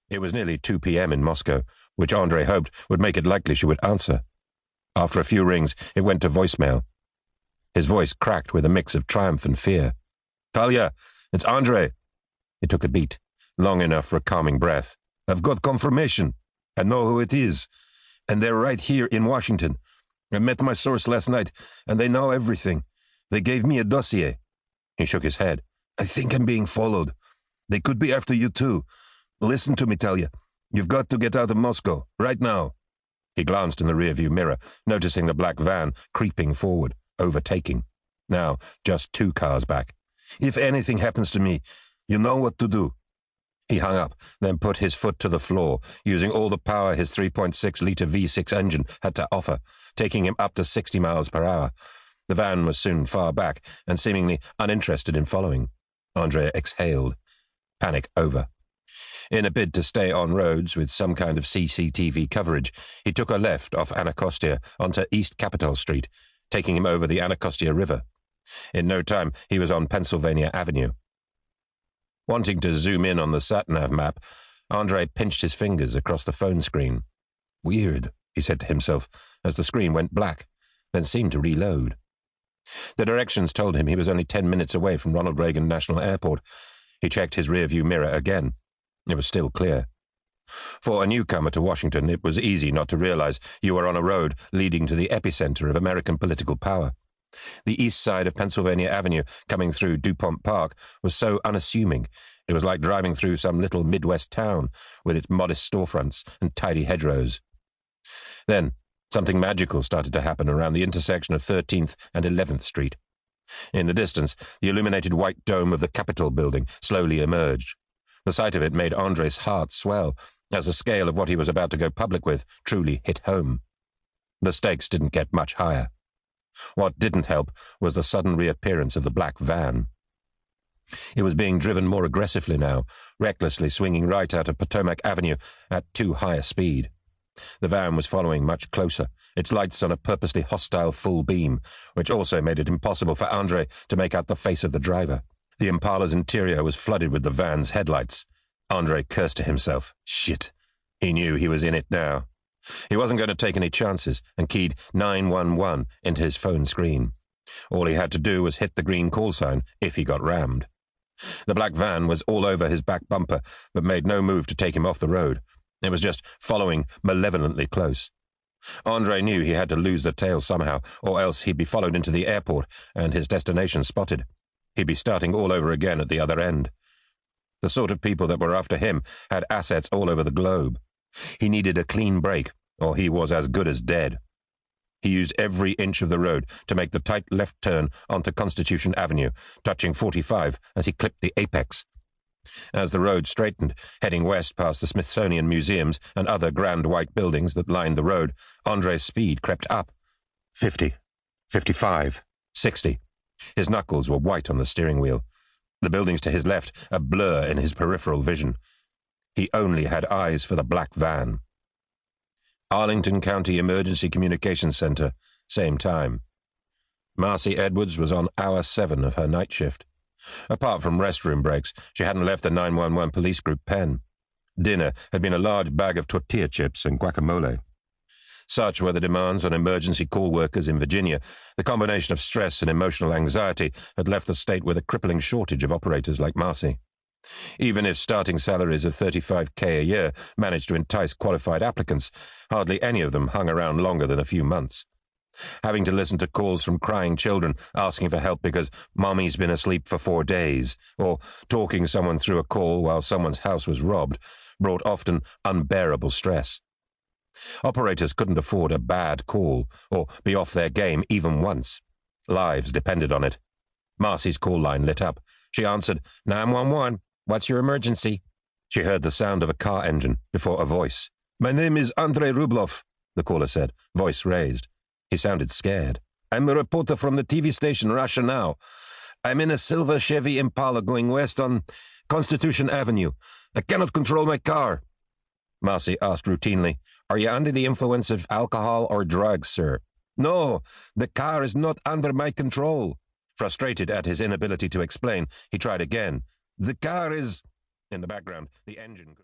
It was nearly 2 p.m. in Moscow, which Andrei hoped would make it likely she would answer. After a few rings, it went to voicemail. His voice cracked with a mix of triumph and fear. "Talia, it's Andrei." It took a beat, long enough for a calming breath. "I've got confirmation. I know who it is. And they're right here in Washington. I met my source last night, and they know everything. They gave me a dossier." He shook his head. "I think I'm being followed. They could be after you too. Listen to me, Talia. You've got to get out of Moscow, right now." He glanced in the rearview mirror, noticing the black van creeping forward, overtaking. Now, just 2 cars back. "If anything happens to me, you know what to do." He hung up, then put his foot to the floor, using all the power his 3.6-liter V6 engine had to offer, taking him up to 60 miles per hour. The van was soon far back and seemingly uninterested in following. Andrei exhaled. Panic over. In a bid to stay on roads with some kind of CCTV coverage, he took a left off Anacostia onto East Capitol Street, taking him over the Anacostia River. In no time, he was on Pennsylvania Avenue. Wanting to zoom in on the sat-nav map, Andrei pinched his fingers across the phone screen. "Weird," he said to himself, as the screen went black, then seemed to reload. The directions told him he was only 10 minutes away from Ronald Reagan National Airport. He checked his rearview mirror again. It was still clear. For a newcomer to Washington, it was easy not to realize you were on a road leading to the epicenter of American political power. The east side of Pennsylvania Avenue, coming through DuPont Park, was so unassuming. It was like driving through some little Midwest town with its modest storefronts and tidy hedgerows. Then, something magical started to happen around the intersection of 13th and 11th Street. In the distance, the illuminated white dome of the Capitol building slowly emerged. The sight of it made Andrei's heart swell, as the scale of what he was about to go public with truly hit home. The stakes didn't get much higher. What didn't help was the sudden reappearance of the black van. It was being driven more aggressively now, recklessly swinging right out of Potomac Avenue at too high a speed. The van was following much closer, its lights on a purposely hostile full beam, which also made it impossible for Andrei to make out the face of the driver. The Impala's interior was flooded with the van's headlights. Andrei cursed to himself. Shit. He knew he was in it now. He wasn't going to take any chances and keyed 911 into his phone screen. All he had to do was hit the green call sign if he got rammed. The black van was all over his back bumper, but made no move to take him off the road. It was just following malevolently close. Andrei knew he had to lose the tail somehow, or else he'd be followed into the airport and his destination spotted. He'd be starting all over again at the other end. The sort of people that were after him had assets all over the globe. He needed a clean break, or he was as good as dead. He used every inch of the road to make the tight left turn onto Constitution Avenue, touching 45 as he clipped the apex. As the road straightened, heading west past the Smithsonian Museums and other grand white buildings that lined the road, Andrei's speed crept up. 50, 55, 60. His knuckles were white on the steering wheel. The buildings to his left a blur in his peripheral vision. He only had eyes for the black van. Arlington County Emergency Communications Center, same time. Marcy Edwards was on hour 7 of her night shift. Apart from restroom breaks, she hadn't left the 911 police group pen. Dinner had been a large bag of tortilla chips and guacamole. Such were the demands on emergency call workers in Virginia. The combination of stress and emotional anxiety had left the state with a crippling shortage of operators like Marcy. Even if starting salaries of $35,000 a year managed to entice qualified applicants, hardly any of them hung around longer than a few months. Having to listen to calls from crying children asking for help because Mommy's been asleep for 4 days, or talking someone through a call while someone's house was robbed, brought often unbearable stress. Operators couldn't afford a bad call or be off their game even once. Lives depended on it. Marcy's call line lit up. She answered, 911, what's your emergency? She heard the sound of a car engine before a voice. My name is Andrei Rublov, the caller said, voice raised. He sounded scared. I'm a reporter from the TV station Russia Now. I'm in a silver Chevy Impala going west on Constitution Avenue. I cannot control my car. Marcy asked routinely, Are you under the influence of alcohol or drugs, sir? No, the car is not under my control. Frustrated at his inability to explain, he tried again. The car is... In the background, the engine...